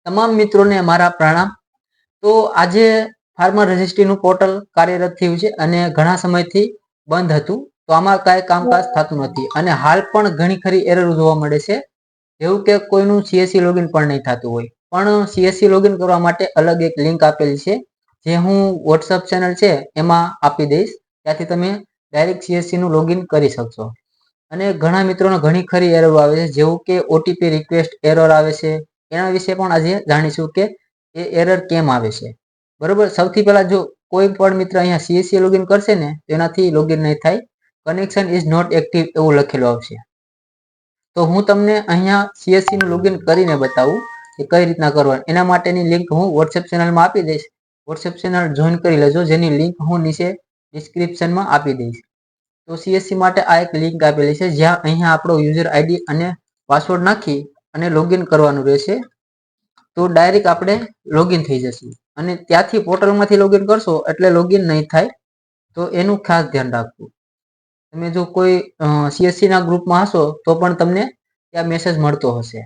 તમામ મિત્રોને મારા પ્રણામ। તો આજે ફાર્મર રજિસ્ટ્રીનું પોર્ટલ કાર્યરત થયું છે અને ઘણા સમયથી બંધ હતું, તો આમાં કાંઈ કામકાજ થતું નથી અને હાલ પણ ઘણી ખરી એરર જોવા મળે છે, જેવું કે કોઈનું સીએસસી લોગિન પણ નહીં થતું હોય। પણ સીએસસી લોગિન કરવા માટે અલગ એક લિંક આપેલી છે, જે હું વોટ્સઅપ ચેનલ છે એમાં આપી દઈશ, ત્યાંથી તમે ડાયરેક્ટ સીએસસી નું લોગિન કરી શકશો। અને ઘણા મિત્રોને ઘણી ખરી એરર આવે છે, જેવું કે ઓટીપી રિક્વેસ્ટ એરર આવે છે, એના વિશે પણ આજે જાણીશું કે એ એરર કેમ આવે છે। બરોબર, સૌથી પહેલા જો કોઈ પણ મિત્ર અહીંયા સીએસસી લોગિન કરશે ને તેનાથી લોગિન નહીં થાય, કનેક્શન ઇઝ નોટ એક્ટિવ એવું લખેલું આવશે। તો હું તમને અહીંયા સીએસસી નું લોગિન કરીને બતાવું કે કઈ રીતના કરવાનું, એના માટેની લિંક હું વોટ્સએપ ચેનલમાં આપી દઈશ। વોટ્સએપ ચેનલ જોઈન કરી લેજો, જેની લિંક હું નીચે ડિસ્ક્રિપ્શનમાં આપી દઈશ। તો સીએસસી માટે આ એક લિંક આપેલી છે, જ્યાં અહીંયા આપણો યુઝર આઈડી અને પાસવર્ડ નાખી અને લોગિન કરવાનું રહેશે। તો ડાયરેક્ટ આપણે લોગિન થઈ જશું અને ત્યાંથી પોર્ટલમાંથી લોગિન કરશો એટલે લોગિન નહીં થાય, તો એનું ખાસ ધ્યાન રાખવું। તમે જો કોઈ સીએસસી ના ગ્રુપમાં હશો તો પણ તમને ત્યાં મેસેજ મળતો હશે।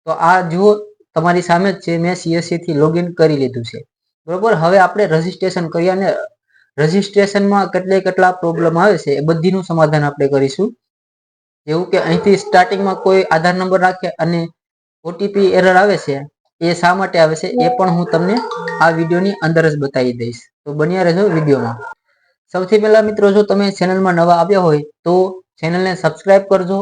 તો આ જુઓ તમારી સામે જ છે, મેં સીએસસી થી લોગિન કરી લીધું છે। બરોબર, હવે આપણે રજીસ્ટ્રેશન કરીએ અને રજીસ્ટ્રેશનમાં કેટલા પ્રોબ્લેમ આવે છે એ બધીનું સમાધાન આપણે કરીશું। જેવું કે અહીંથી સ્ટાર્ટિંગમાં કોઈ આધાર નંબર રાખે અને ઓટીપી એરર આવે છે, એ શા માટે આવે છે એ પણ હું તમને આ વિડીયોની અંદર જ બતાવી દઈશ, તો બન્યા રહેજો વિડીયોમાં। સૌથી પહેલા મિત્રો, જો તમે ચેનલમાં નવા આવ્યા હોય તો ચેનલને સબસ્ક્રાઇબ કરજો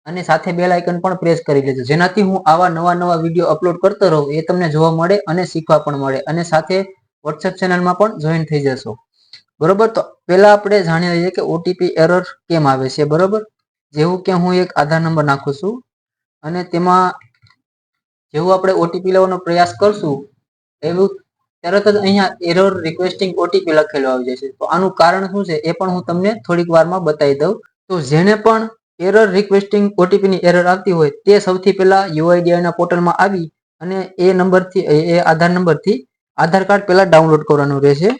અને સાથે બેલ આઇકન પણ પ્રેસ કરી લેજો, જેનાથી હું આવા નવા વિડીયો અપલોડ કરતો રહું એ તમને જોવા મળે અને શીખવા પણ મળે, અને સાથે વોટ્સએપ ચેનલમાં પણ જોઈન થઈ જશો। બરોબર, તો પહેલા આપણે જાણી લઈએ કે ઓટીપી એરર કેમ આવે છે। બરોબર, જેવું કે હું એક આધાર નંબર નાખું છું અને તેમાં જેવું આપણે ઓટીપી લેવાનો પ્રયાસ કરશું એવું તરત જ અહીંયા એરર રિક્વેસ્ટિંગ ઓટીપી લખેલો આવી જશે। તો આનું કારણ શું છે એ પણ હું તમને થોડીક વારમાં બતાવી દઉં। તો જેને પણ એરર રિક્વેસ્ટિંગ ઓટીપી ની એરર આવતી હોય તે સૌથી પહેલા યુઆઈડીઆઈ ના પોર્ટલમાં આવી અને એ નંબરથી એ આધાર નંબરથી આધાર કાર્ડ પહેલા ડાઉનલોડ કરવાનું રહેશે।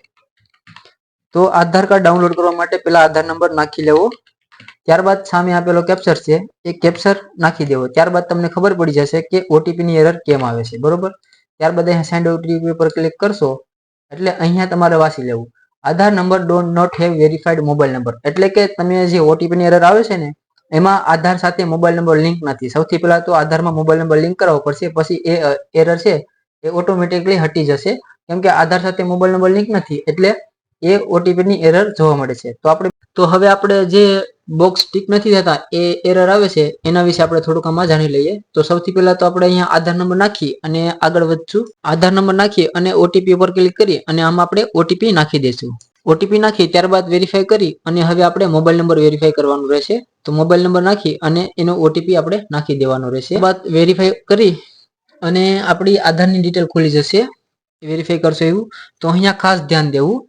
તો આધાર કાર્ડ ડાઉનલોડ કરવા માટે પહેલા આધાર નંબર નાખી લેવો, ત્યારબાદ સામે આપેલો કેપ્ચર છે એ કેપ્ચર નાખી દેવો, ત્યારબાદ તમને ખબર પડી જશે કે ઓટીપી ની એરર કેમ આવે છે। બરોબર, ત્યારબાદ અહીંયા સેન્ડ ઓટીપી પર ક્લિક કરશો એટલે અહીંયા તમારે વાંચી લેવું, Aadhaar number don't not have verified mobile number, એટલે કે તમે જે ઓટીપી ની એરર આવે છે ને એમાં આધાર સાથે મોબાઈલ નંબર લિંક નથી। સૌથી પહેલા તો આધારમાં મોબાઈલ નંબર લિંક કરાવવો પડશે, પછી એ એરર છે એ ઓટોમેટિકલી હટી જશે, કેમ કે આધાર સાથે મોબાઈલ નંબર લિંક નથી એટલે એ ઓટીપી ની એરર જોવા મળે છે। તો હવે આપણે જે બોક્સ ટીક નથી થતા એ એરર આવે છે એના વિશે આપણે થોડુંક આમાં જાણી લઈએ। તો સૌથી પહેલા તો આપણે અહીંયા આધાર નંબર નાખી અને આગળ વધશું, આધાર નંબર નાખી અને ઓટીપી ઉપર ક્લિક કરી અને આમાં આપણે ઓટીપી નાખી દઈશું। ઓટીપી નાખી ત્યારબાદ વેરીફાઈ કરી અને હવે આપણે મોબાઈલ નંબર વેરીફાઈ કરવાનું રહેશે। તો મોબાઈલ નંબર નાખી અને એનો ઓટીપી આપણે નાખી દેવાનો રહેશે। બાદ વેરીફાઈ કરી અને આપણી આધારની ડિટેલ ખુલી જશે, વેરીફાઈ કરશો એવું। તો અહીંયા ખાસ ધ્યાન દેવું,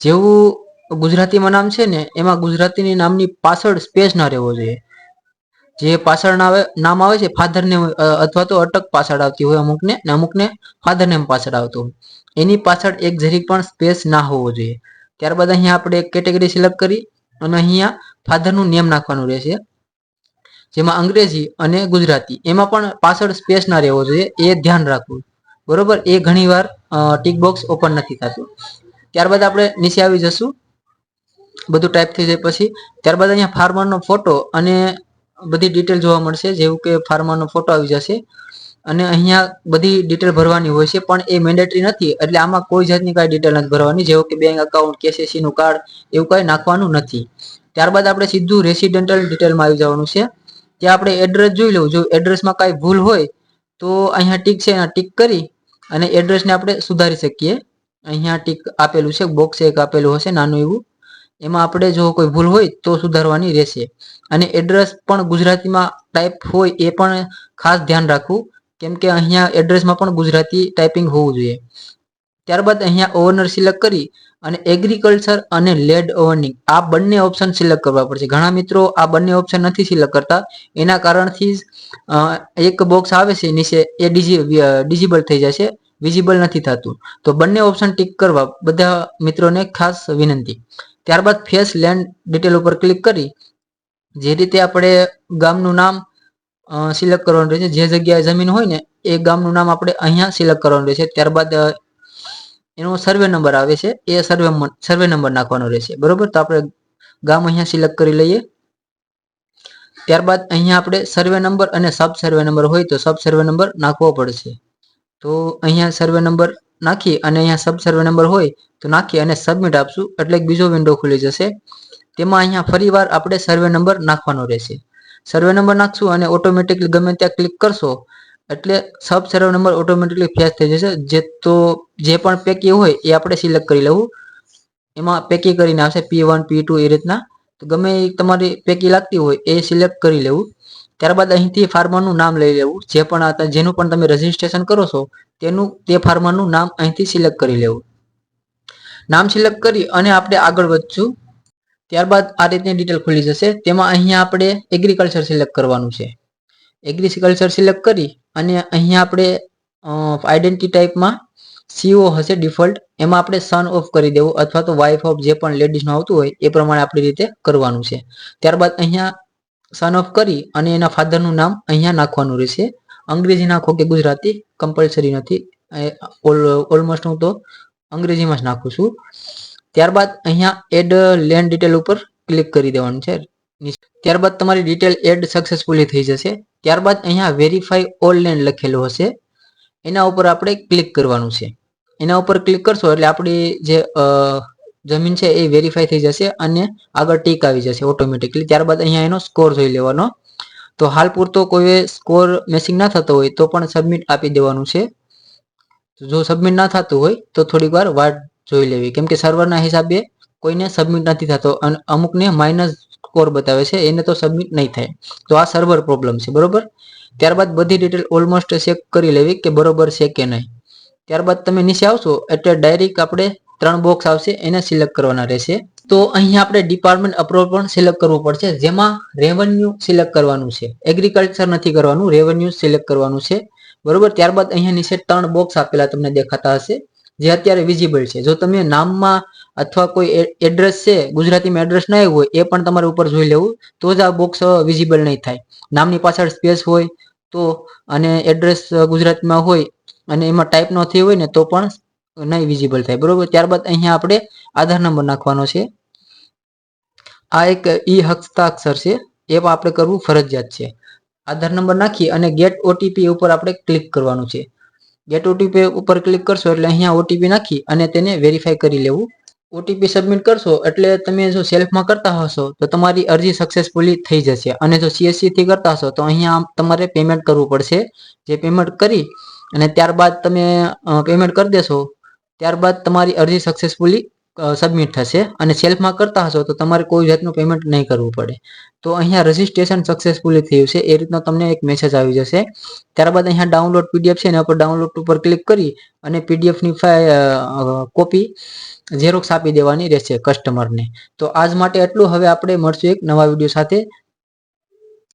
જેવું ગુજરાતીમાં નામ છે ને એમાં ગુજરાતીની નામની પાછળ સ્પેસ ના રહેવો જોઈએ। જે પાછળ નામ આવે છે ફાધર નેમ અથવા તો અટક પાછળ આવતી હોય અમુકને, ને અમુકને ફાધર નેમ પાછળ આવતો હોય, એની પાછળ એક જરીક પણ સ્પેસ ના હોવો જોઈએ। ત્યારબાદ અહીંયા આપણે કેટેગરી સિલેક્ટ કરી અને અહીંયા ફાધરનું નેમ નાખવાનું રહેશે, જેમાં અંગ્રેજી અને ગુજરાતી એમાં પણ પાછળ સ્પેસ ના રહેવો જોઈએ, એ ધ્યાન રાખવું। બરોબર, એ ઘણીવાર ટિક બોક્સ ઓપન નથી થતું। ત્યારબાદ આપણે નીચે આવી જશું, બધું ટાઈપ થઈ જાય પછી ત્યારબાદ અહીંયા ફાર્મરનો ફોટો અને બધી ડિટેલ જોવા મળશે, જેવું કે ફાર્મરનો ફોટો આવી જશે અને અહીંયા બધી ડિટેલ ભરવાની હોય છે, પણ એ મેન્ડેટરી નથી, એટલે આમાં કોઈ જાતની કાંઈ ડિટેલ નથી ભરવાની, જેવું કે બેંક અકાઉન્ટ, કેસીસી નું કાર્ડ એવું કાંઈ નાખવાનું નથી। ત્યારબાદ આપણે સીધું રેસિડેન્ટલ ડિટેલમાં આવી જવાનું છે, ત્યાં આપણે એડ્રેસ જોઈ લેવું, જો એડ્રેસમાં કાંઈ ભૂલ હોય તો અહીંયા ટીક છે એના ટીક કરી અને એડ્રેસને આપણે સુધારી શકીએ। અહીંયા ટીક આપેલું છે, બોક્સ એક આપેલું હશે નાનું એવું, એમાં આપણે જો કોઈ ભૂલ હોય તો સુધારવાની રહેશે। અને એડ્રેસ પણ ગુજરાતીમાં ટાઈપ હોય એ પણ ખાસ ધ્યાન રાખવું, કેમ કે અહીંયા એડ્રેસમાં પણ ગુજરાતી ટાઈપિંગ હોવું જોઈએ। ત્યારબાદ અહીંયા ઓનર સિલેક્ટ કરી અને એગ્રીકલ્ચર અને લેન્ડ ઓવનિંગ આ બંને ઓપ્શન સિલેક્ટ કરવા પડશે। ઘણા મિત્રો આ બંને ઓપ્શન નથી સિલેક્ટ કરતા, એના કારણથી એક બોક્સ આવે છે નીચે એ ડિઝેબલ થઈ જશે, વિઝિબલ નથી થતું। તો બંને ઓપ્શન ટીક કરવા બધા મિત્રોને ખાસ વિનંતી। ત્યારબાદ ફેસ લેન્ડ ડિટેલ ઉપર ક્લિક કરી જે રીતે આપણે ગામનું નામ સિલેક્ટ કરવાનું રહેશે. જે જગ્યાએ જમીન હોય ને એ ગામનું નામ આપણે અહીંયા સિલેક્ટ કરવાનું રહેશે. ત્યારબાદ એનો સર્વે નંબર આવે છે એ સર્વે નંબર નાખવાનો રહેશે. બરોબર, તો આપણે ગામ અહીંયા સિલેક્ટ કરી લઈએ. ત્યારબાદ અહીંયા આપણે સર્વે નંબર અને સબ સર્વે નંબર હોય તો સબ સર્વે નંબર નાખવો પડશે. તો અહીંયા સર્વે નંબર નાખી અને અહીંયા સબ સર્વે નંબર હોય તો નાખી અને સબમિટ આપશું એટલે બીજો વિન્ડો ખુલી જશે. તેમાં અહીંયા ફરીવાર આપણે સર્વે નંબર નાખવાનો રહેશે. સર્વે નંબર નાખશું અને ઓટોમેટિકલી ગમે ત્યાં ક્લિક કરશો એટલે સબ સર્વે નંબર ઓટોમેટિકલી ફેચ થઈ જશે. જે પણ પૈકી હોય એ આપણે સિલેક્ટ કરી લેવું. એમાં પૈકી કરીને આવશે P1 P2 એ રીતના. તો ગમે તમારી પૈકી લાગતી હોય એ સિલેક્ટ કરી લેવું. ત્યારબાદ અહીંથી ફાર્મરનું નામ લઈ લેવું. જેનું પણ તમે રજીસ્ટ્રેશન કરો છો તે ફાર્મરનું નામ અહીંથી સિલેક્ટ કરી લેવું. નામ સિલેક્ટ કરી અને આપણે આગળ વધશું. ત્યારબાદ આ રીતની ડિટેલ ખુલી જશે. તેમાં અહીંયા આપણે એગ્રીકલ્ચર સિલેક્ટ કરવાનું છે. એગ્રીકલ્ચર સિલેક્ટ કરી અને અહીંયા આપણે આઈડેન્ટિટી ટાઈપમાં CO હશે ડિફોલ્ટ, એમાં આપણે સન ઓફ કરી દેવું અથવા તો વાઇફ ઓફ જે પણ લેડીઝનું આવતું હોય એ પ્રમાણે આપણી રીતે કરવાનું છે. ત્યારબાદ અહીંયા સન ઓફ કરી અને એના ફાધરનું નામ અહીંયા નાખવાનું રહેશે. અંગ્રેજી નાખો કે ગુજરાતી કમ્પલસરી નથી, ઓલમોસ્ટ હું તો અંગ્રેજીમાં જ નાખું છું. ત્યારબાદ અહીંયા એડ લેન્ડ ડિટેલ ઉપર ક્લિક કરી દેવાનું છે. ત્યારબાદ તમારી ડિટેલ એડ સક્સેસફુલી થઈ જશે. ત્યારબાદ અહીંયા વેરીફાઈ ઓલ લેન્ડ લખેલું હશે, એના ઉપર આપણે ક્લિક કરવાનું છે. એના ઉપર ક્લિક કરશો એટલે આપણી જે જમીન છે એ વેરીફાઈ થઈ જશે અને આગળ ટીક આવી જશે ઓટોમેટિકલી. ત્યારબાદ અહીંયા એનો સ્કોર જોઈ લેવાનો. તો હાલ પૂરતો કોઈ સ્કોર મેસિંગ ના થતો હોય તો પણ સબમિટ આપી દેવાનું છે. જો સબમિટ ના થતું હોય તો થોડીક વાર વાટ જોઈ લેવી, કેમ કે સર્વરના હિસાબે કોઈને સબમિટ નથી થતો અને અમુકને માઇનસ સ્કોર બતાવે છે, એને તો સબમિટ નહીં થાય. તો આ સર્વર પ્રોબ્લેમ છે. બરોબર, ત્યારબાદ બધી ડિટેલ ઓલમોસ્ટ ચેક કરી લેવી કે બરોબર છે કે નહીં. ત્યારબાદ તમે નીચે આવશો એટલે ડાયરેક્ટ આપણે 3 બોક્સ આવશે એને સિલેક્ટ કરવાના રહેશે. તો અહીંયા આપણે ડિપાર્ટમેન્ટ અપ્રોચ પણ સિલેક્ટ કરવું પડશે, જેમાં રેવન્યુ સિલેક્ટ કરવાનું છે. એગ્રીકલ્ચર નથી કરવાનું, રેવન્યુ સિલેક્ટ કરવાનું છે. બરોબર, ત્યારબાદ અહીંયા નીચે 3 બોક્સ આપેલા તમને દેખાતા હશે જે અત્યારે વિઝિબલ છે. જો તમે નામમાં અથવા કોઈ એડ્રેસ છે ગુજરાતીમાં એડ્રેસ ના આવ્યું હોય એ પણ તમારે ઉપર જોઈ લેવું, તો જ આ બોક્સ વિઝિબલ નહીં થાય. નામની પાછળ સ્પેસ હોય તો અને એડ્રેસ ગુજરાતીમાં હોય અને એમાં ટાઈપ ન થઈ હોય ને તો પણ નહીં વિઝિબલ થાય. બરોબર, ત્યારબાદ અહીંયા આપણે આધાર નંબર નાખવાનો છે. આ એક હસ્તાક્ષર છે, એ પણ આપણે કરવું ફરજિયાત છે. આધાર નંબર નાખી અને ગેટ ઓટીપી ઉપર આપણે ક્લિક કરવાનું છે. ગેટ ઓટીપી ઉપર ક્લિક કરશો એટલે અહીંયા ઓટીપી નાખી અને તેને વેરીફાઈ કરી લેવું. ઓટીપી સબમિટ કરશો એટલે તમે જો સેલ્ફમાં કરતા હશો તો તમારી અરજી સક્સેસફુલી થઈ જશે, અને જો CSC થી કરતા હશો તો અહીંયા તમારે પેમેન્ટ કરવું પડશે. જે પેમેન્ટ કરી અને ત્યારબાદ તમે પેમેન્ટ કરી દેશો ત્યારબાદ તમારી અરજી સક્સેસફુલી સબમિટ થશે. અને સેલ્ફમાં કરતા હશો તો તમારે કોઈ જાતનું પેમેન્ટ નહીં કરવું પડે. તો અહીંયા રજીસ્ટ્રેશન સક્સેસફુલી થયું છે એ રીતનો તમને એક મેસેજ આવી જશે. ત્યારબાદ અહીંયા ડાઉનલોડ PDF છે એના પર ડાઉનલોડ ઉપર ક્લિક કરી અને PDF ની કોપી ઝેરોક્સ આપી દેવાની રહેશે કસ્ટમરને. તો આજ માટે એટલું. હવે આપણે મળશું એક નવા વિડીયો સાથે.